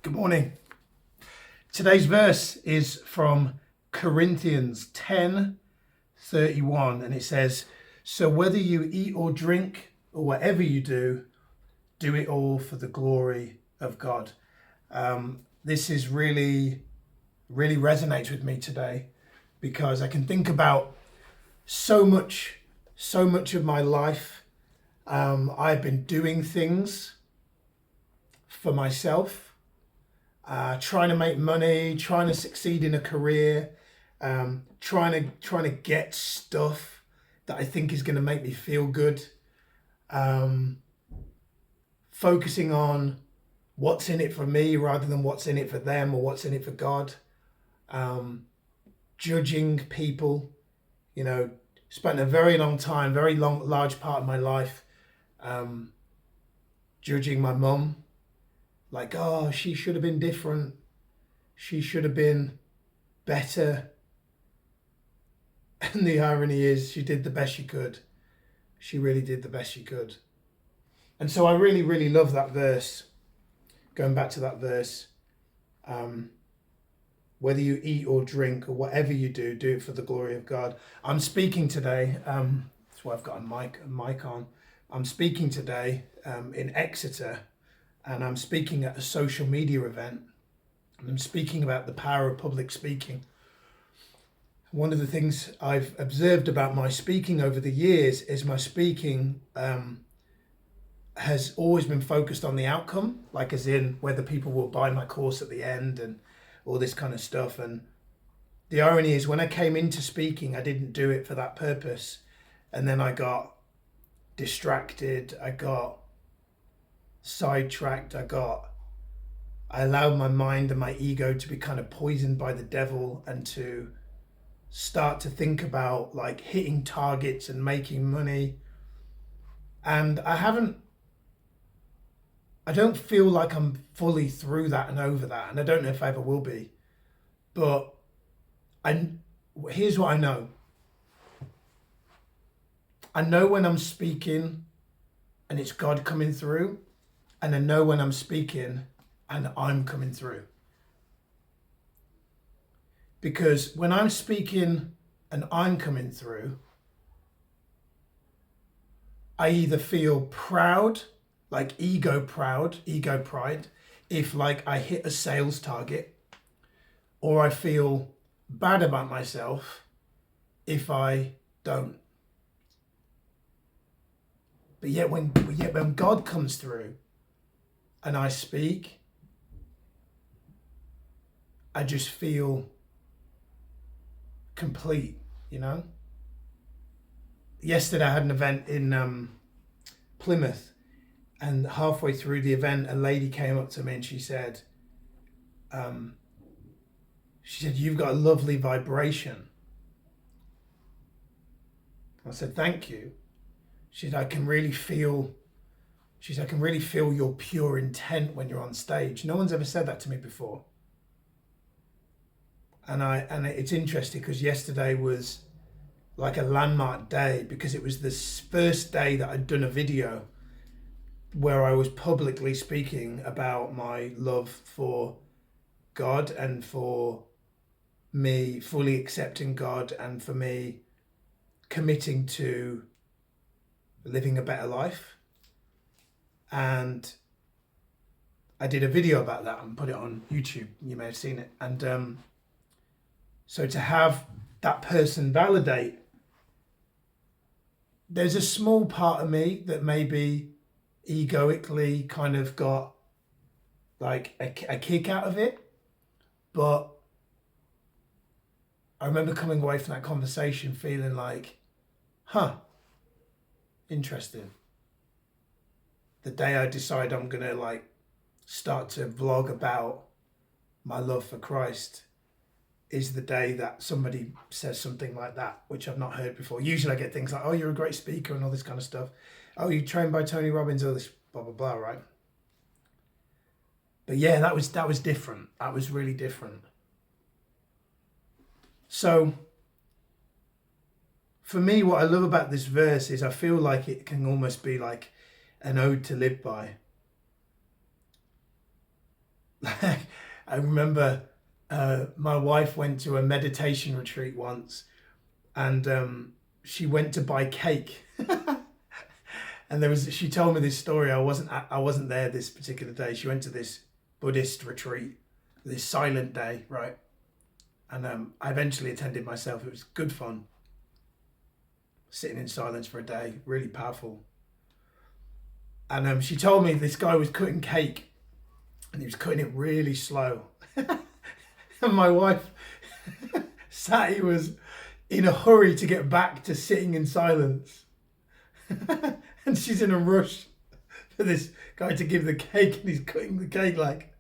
Good morning. Today's verse is from Corinthians 10:31, and it says, "So whether you eat or drink or whatever you do it all for the glory of God." This is really resonates with me today because I can think about so much of my life. I've been doing things for myself, trying to make money, trying to succeed in a career, trying to get stuff that I think is going to make me feel good, focusing on what's in it for me rather than what's in it for them or what's in it for God, judging people, spent a very large part of my life judging my mum. Like, oh, she should have been different. She should have been better. And the irony is she did the best she could. She really did the best she could. And so I really love that verse. Going back to that verse, whether you eat or drink or whatever you do it for the glory of God. I'm speaking today, that's why I've got a mic on. I'm speaking today in Exeter, and I'm speaking at a social media event, and I'm speaking about the power of public speaking. One of the things I've observed about my speaking over the years is my speaking has always been focused on the outcome, like as in whether people will buy my course at the end and all this kind of stuff. And the irony is when I came into speaking, I didn't do it for that purpose. And then I got distracted, I got sidetracked, I allowed my mind and my ego to be kind of poisoned by the devil and to start to think about like hitting targets and making money. And I don't feel like I'm fully through that and over that, and I don't know if I ever will be. But here's what I know. I know when I'm speaking and it's God coming through, and I know when I'm speaking and I'm coming through. Because when I'm speaking and I'm coming through, I either feel proud, like ego pride, if like I hit a sales target, or I feel bad about myself if I don't. But yet when God comes through and I speak, I just feel complete, Yesterday I had an event in Plymouth, and halfway through the event, a lady came up to me and she said, "You've got a lovely vibration." I said, "Thank you." She said, I can really feel your pure intent when you're on stage. No one's ever said that to me before. And it's interesting because yesterday was like a landmark day, because it was the first day that I'd done a video where I was publicly speaking about my love for God and for me fully accepting God and for me committing to living a better life. And I did a video about that and put it on YouTube. You may have seen it. And so to have that person validate, there's a small part of me that maybe egoically kind of got like a kick out of it. But I remember coming away from that conversation feeling like, interesting. The day I decide I'm going to like start to vlog about my love for Christ is the day that somebody says something like that, which I've not heard before. Usually I get things like, "Oh, you're a great speaker," and all this kind of stuff. "Oh, you trained by Tony Robbins," all this blah, blah, blah, right? But yeah, that was different. That was really different. So for me, what I love about this verse is I feel like it can almost be like an ode to live by. I remember my wife went to a meditation retreat once, and she went to buy cake. And she told me this story. I wasn't there this particular day. She went to this Buddhist retreat, this silent day, right? And I eventually attended myself. It was good fun. Sitting in silence for a day, really powerful. And she told me this guy was cutting cake, and he was cutting it really slow. And my wife Sati was in a hurry to get back to sitting in silence. And she's in a rush for this guy to give the cake, and he's cutting the cake like.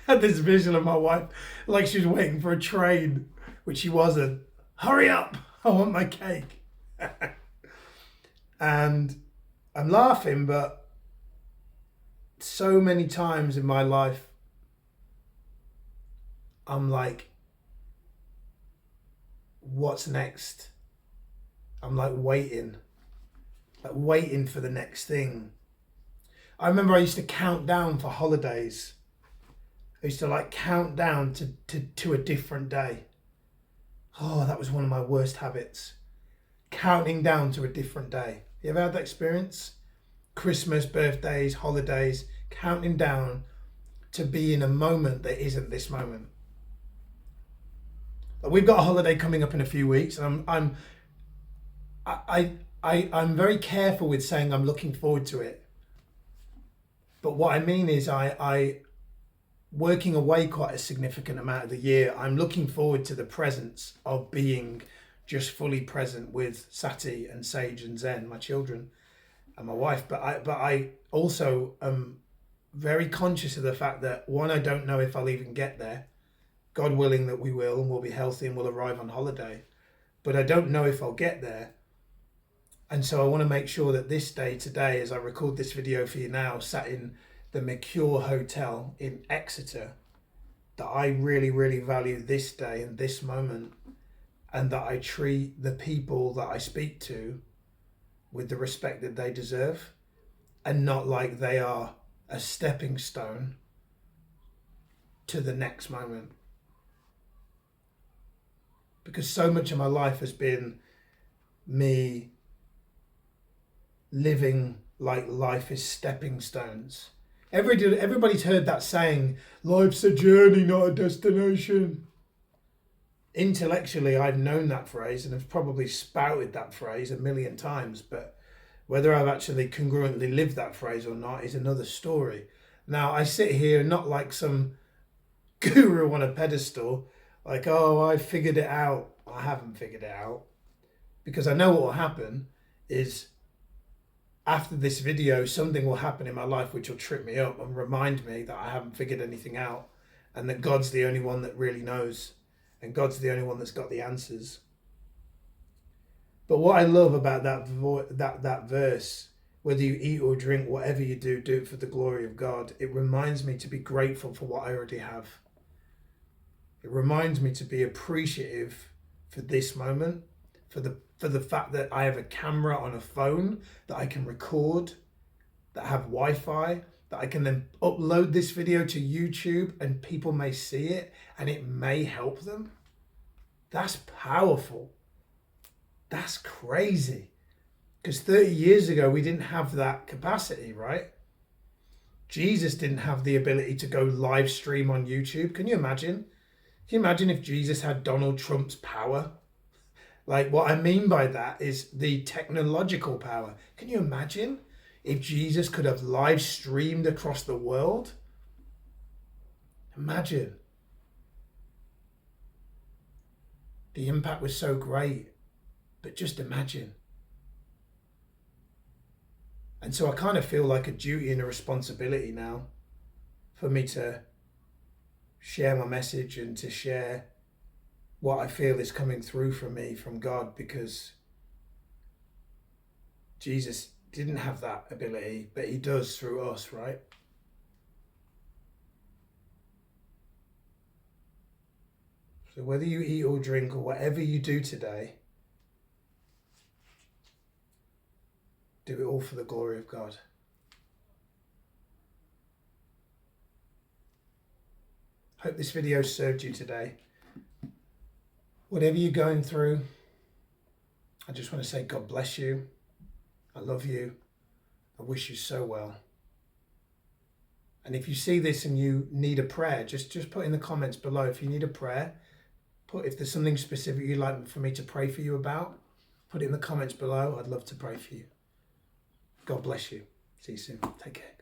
Had this vision of my wife like she was waiting for a train, which she wasn't. Hurry up, I want my cake. And I'm laughing, but so many times in my life, I'm like, what's next? I'm like waiting for the next thing. I remember I used to count down for holidays. I used to like count down to a different day. Oh, that was one of my worst habits. Counting down to a different day. You ever had that experience? Christmas, birthdays, holidays, counting down to be in a moment that isn't this moment. We've got a holiday coming up in a few weeks, and I'm very careful with saying I'm looking forward to it. But what I mean is I working away quite a significant amount of the year, I'm looking forward to the presence of being just fully present with Sati and Sage and Zen, my children, and my wife. But I also am very conscious of the fact that, one, I don't know if I'll even get there. God willing that we will, and we'll be healthy and we'll arrive on holiday. But I don't know if I'll get there. And so I want to make sure that this day today, as I record this video for you now, sat in the Mercure Hotel in Exeter, that I really, really value this day and this moment, and that I treat the people that I speak to with the respect that they deserve, and not like they are a stepping stone to the next moment. Because so much of my life has been me living like life is stepping stones. Everybody's heard that saying, life's a journey, not a destination. Intellectually, I've known that phrase and have probably spouted that phrase a million times, but whether I've actually congruently lived that phrase or not is another story. Now, I sit here not like some guru on a pedestal, like, oh, I figured it out. I haven't figured it out. Because I know what will happen is, after this video, something will happen in my life which will trip me up and remind me that I haven't figured anything out, and that God's the only one that really knows, and God's the only one that's got the answers. But what I love about that verse, whether you eat or drink, whatever you do, do it for the glory of God. It reminds me to be grateful for what I already have. It reminds me to be appreciative for this moment, for the fact that I have a camera on a phone that I can record, that I have Wi-Fi, that I can then upload this video to YouTube and people may see it and it may help them. That's powerful. That's crazy. Because 30 years ago, we didn't have that capacity, right? Jesus didn't have the ability to go live stream on YouTube. Can you imagine? Can you imagine if Jesus had Donald Trump's power? Like, what I mean by that is the technological power. Can you imagine if Jesus could have live streamed across the world? Imagine. The impact was so great, but just imagine. And so I kind of feel like a duty and a responsibility now for me to share my message and to share what I feel is coming through from me, from God, because Jesus didn't have that ability, but he does through us, right? So whether you eat or drink or whatever you do today, do it all for the glory of God. Hope this video served you today. Whatever you're going through, I just want to say God bless you. I love you. I wish you so well. And if you see this and you need a prayer, just put in the comments below. If you need a prayer, if there's something specific you'd like for me to pray for you about, put it in the comments below. I'd love to pray for you. God bless you. See you soon. Take care.